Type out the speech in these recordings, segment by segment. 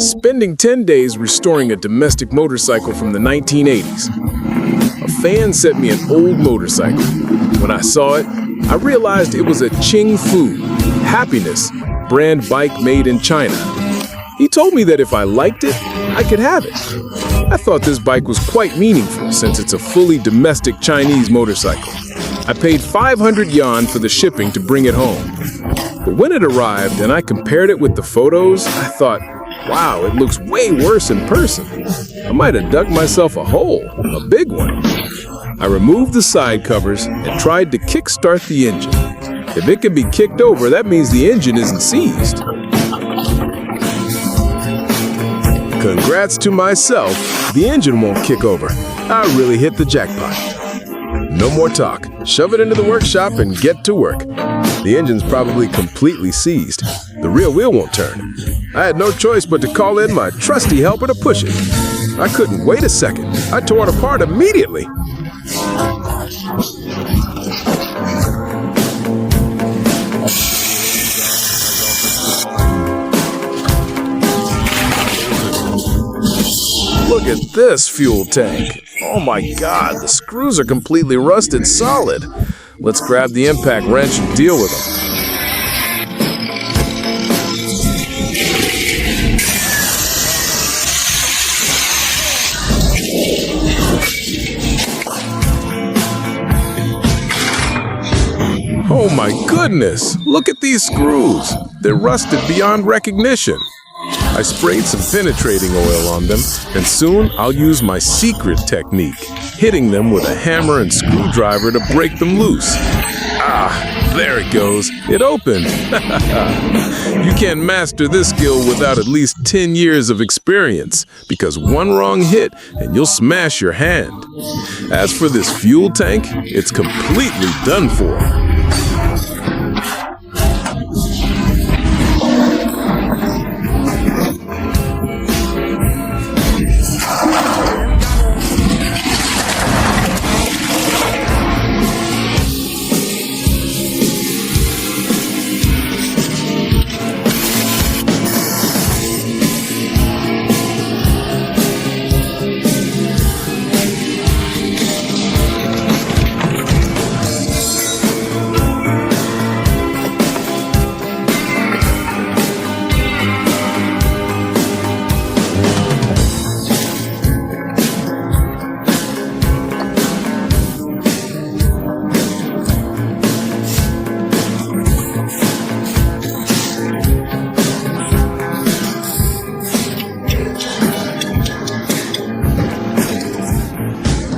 Spending 10 days restoring a domestic motorcycle from the 1980s. A fan sent me an old motorcycle. When I saw it, I realized it was a Xingfu Happiness brand bike made in China. He told me that if I liked it, I could have it. I thought this bike was quite meaningful since it's a fully domestic Chinese motorcycle. I paid 500 yuan for the shipping to bring it home. But when it arrived and I compared it with the photos, I thought, wow, it looks way worse in person. I might have dug myself a hole, a big one. I removed the side covers and tried to kickstart the engine. If it can be kicked over, that means the engine isn't seized. Congrats to myself, the engine won't kick over. I really hit the jackpot. No more talk. Shove it into the workshop and get to work. The engine's probably completely seized. The rear wheel won't turn. I had no choice but to call in my trusty helper to push it. I couldn't wait a second. I tore it apart immediately. Look at this fuel tank. Oh my God, the screws are completely rusted solid. Let's grab the impact wrench and deal with them. Oh my goodness, look at these screws. They're rusted beyond recognition. I sprayed some penetrating oil on them, and soon I'll use my secret technique, hitting them with a hammer and screwdriver to break them loose. Ah, there it goes. It opened. You can't master this skill without at least 10 years of experience, because one wrong hit and you'll smash your hand. As for this fuel tank, it's completely done for.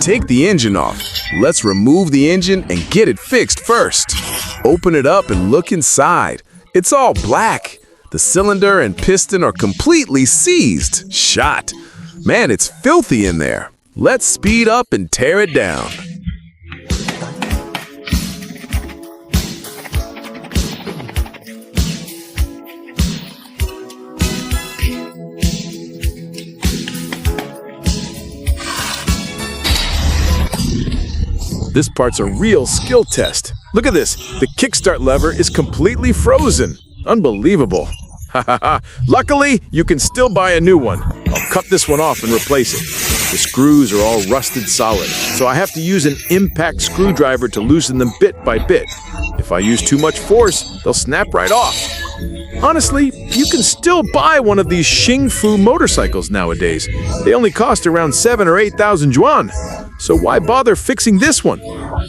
Take the engine off. Let's remove the engine and get it fixed first. Open it up and look inside. It's all black. The cylinder and piston are completely seized. Shot. Man, it's filthy in there. Let's speed up and tear it down. This part's a real skill test. Look at this. The kickstart lever is completely frozen. Unbelievable. Luckily, you can still buy a new one. I'll cut this one off and replace it. The screws are all rusted solid, so I have to use an impact screwdriver to loosen them bit by bit. If I use too much force, they'll snap right off. Honestly, you can still buy one of these Xingfu motorcycles nowadays. They only cost around 7,000 or 8,000 yuan. So why bother fixing this one?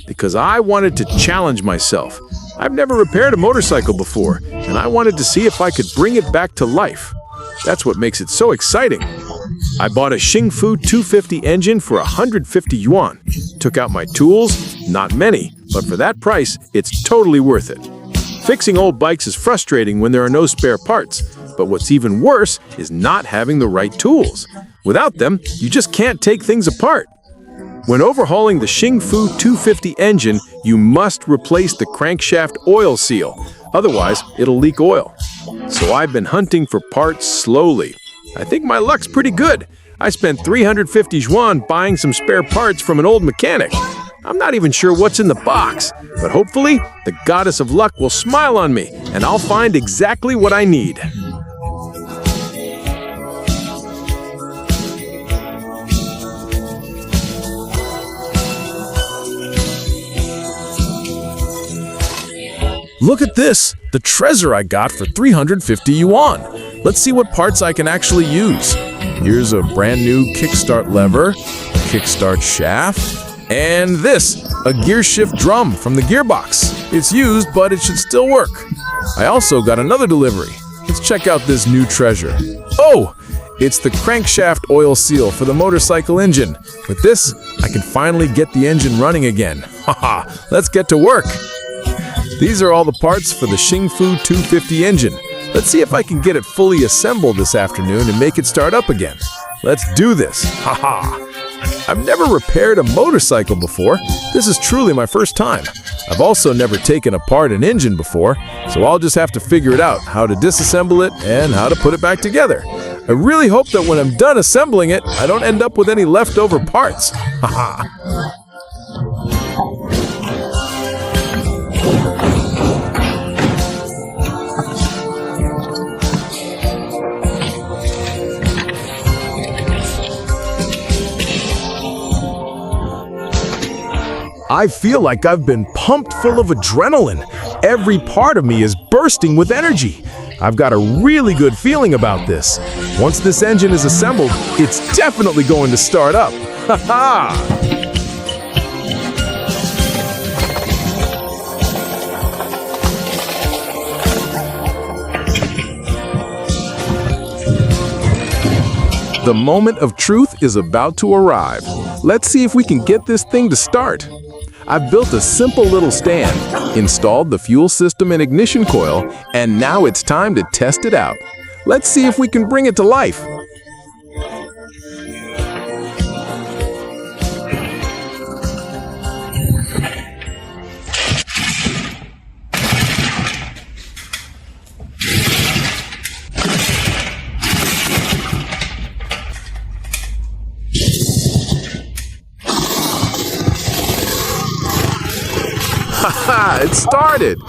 Because I wanted to challenge myself. I've never repaired a motorcycle before, and I wanted to see if I could bring it back to life. That's what makes it so exciting. I bought a Xingfu 250 engine for 150 yuan. Took out my tools, not many, but for that price, it's totally worth it. Fixing old bikes is frustrating when there are no spare parts, but what's even worse is not having the right tools. Without them, you just can't take things apart. When overhauling the Xingfu 250 engine, you must replace the crankshaft oil seal, otherwise it'll leak oil. So I've been hunting for parts slowly. I think my luck's pretty good. I spent 350 yuan buying some spare parts from an old mechanic. I'm not even sure what's in the box, but hopefully the goddess of luck will smile on me and I'll find exactly what I need. Look at this, the treasure I got for 350 yuan. Let's see what parts I can actually use. Here's a brand new kickstart lever, kickstart shaft, and this, a gear shift drum from the gearbox. It's used, but it should still work. I also got another delivery. Let's check out this new treasure. Oh, it's the crankshaft oil seal for the motorcycle engine. With this, I can finally get the engine running again. Haha, let's get to work. These are all the parts for the Xingfu 250 engine. Let's see if I can get it fully assembled this afternoon and make it start up again. Let's do this. Haha. I've never repaired a motorcycle before. This is truly my first time. I've also never taken apart an engine before, so I'll just have to figure it out, how to disassemble it and how to put it back together. I really hope that when I'm done assembling it, I don't end up with any leftover parts. Haha. I feel like I've been pumped full of adrenaline. Every part of me is bursting with energy. I've got a really good feeling about this. Once this engine is assembled, it's definitely going to start up. Ha ha! The moment of truth is about to arrive. Let's see if we can get this thing to start. I've built a simple little stand, installed the fuel system and ignition coil, and now it's time to test it out. Let's see if we can bring it to life. Haha, it started!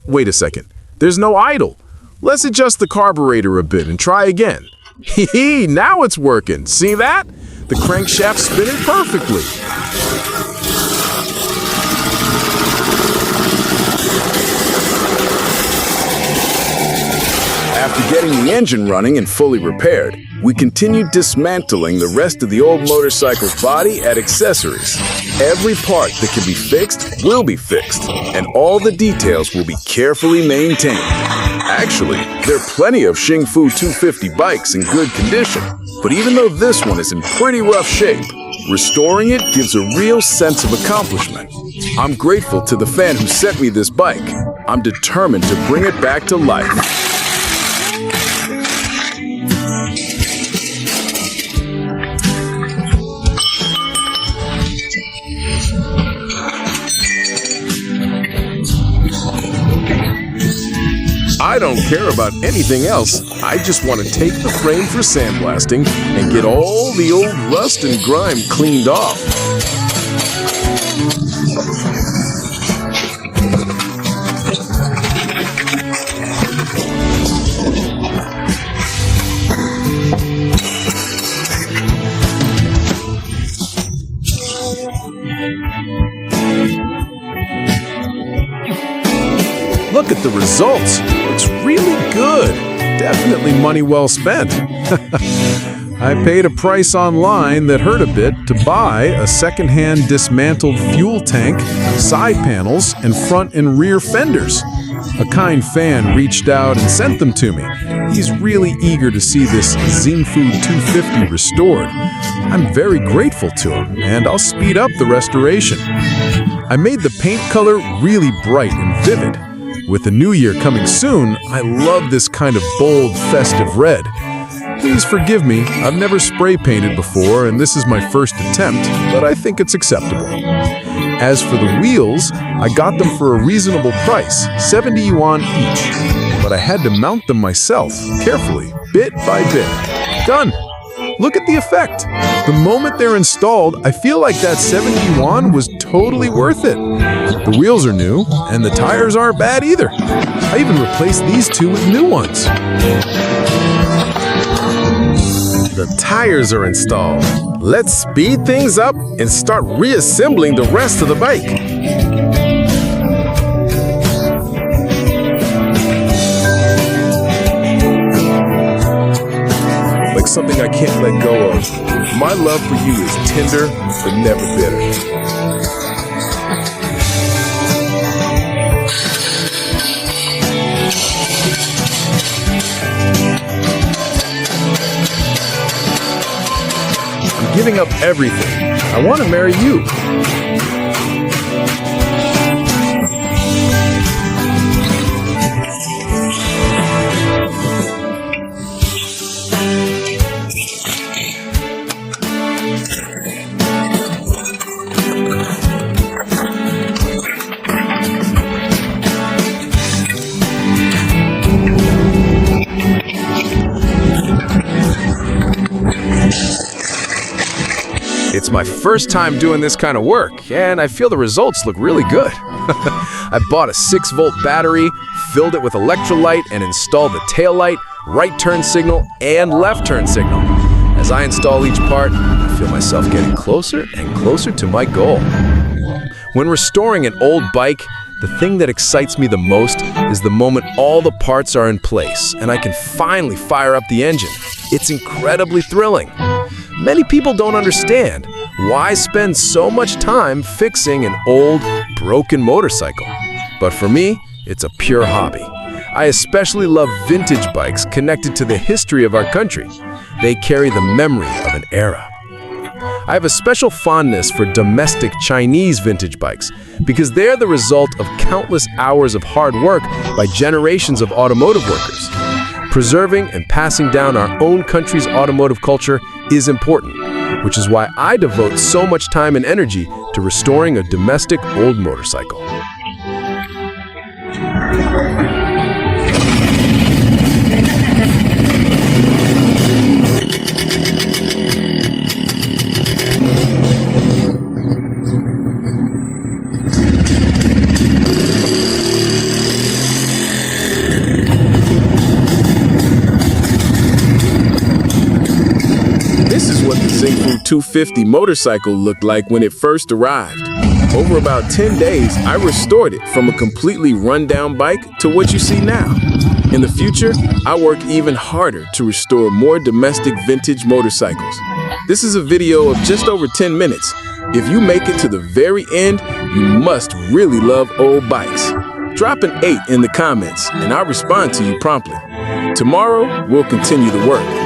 Wait a second. There's no idle. Let's adjust the carburetor a bit and try again. Hee, now it's working. See that? The crankshaft's spinning perfectly. After getting the engine running and fully repaired, we continued dismantling the rest of the old motorcycle's body and accessories. Every part that can be fixed will be fixed, and all the details will be carefully maintained. Actually, there are plenty of Xingfu 250 bikes in good condition, but even though this one is in pretty rough shape, restoring it gives a real sense of accomplishment. I'm grateful to the fan who sent me this bike. I'm determined to bring it back to life. I don't care about anything else. I just want to take the frame for sandblasting and get all the old rust and grime cleaned off. Look at the results. Looks really good. Definitely money well spent. I paid a price online that hurt a bit to buy a second-hand dismantled fuel tank, side panels, and front and rear fenders. A kind fan reached out and sent them to me. He's really eager to see this Xingfu 250 restored. I'm very grateful to him, and I'll speed up the restoration. I made the paint color really bright and vivid. With the new year coming soon, I love this kind of bold, festive red. Please forgive me, I've never spray painted before and this is my first attempt, but I think it's acceptable. As for the wheels, I got them for a reasonable price, 70 yuan each, but I had to mount them myself, carefully, bit by bit. Done! Look at the effect! The moment they're installed, I feel like that 70 yuan was totally worth it. The wheels are new, and the tires aren't bad either. I even replaced these two with new ones. The tires are installed. Let's speed things up and start reassembling the rest of the bike. something I can't let go of. My love for you is tender, but never bitter. I'm giving up everything. I want to marry you. It's my first time doing this kind of work, and I feel the results look really good. I bought a 6-volt battery, filled it with electrolyte, and installed the taillight, right turn signal, and left turn signal. As I install each part, I feel myself getting closer and closer to my goal. When restoring an old bike, the thing that excites me the most is the moment all the parts are in place and I can finally fire up the engine. It's incredibly thrilling. Many people don't understand why spend so much time fixing an old, broken motorcycle. But for me, it's a pure hobby. I especially love vintage bikes connected to the history of our country. They carry the memory of an era. I have a special fondness for domestic Chinese vintage bikes because they're the result of countless hours of hard work by generations of automotive workers. Preserving and passing down our own country's automotive culture is important, which is why I devote so much time and energy to restoring a domestic old motorcycle. This is what the Xingfu 250 motorcycle looked like when it first arrived. Over about 10 days, I restored it from a completely run-down bike to what you see now. In the future, I work even harder to restore more domestic vintage motorcycles. This is a video of just over 10 minutes. If you make it to the very end, you must really love old bikes. Drop an 8 in the comments, and I'll respond to you promptly. Tomorrow, we'll continue the work.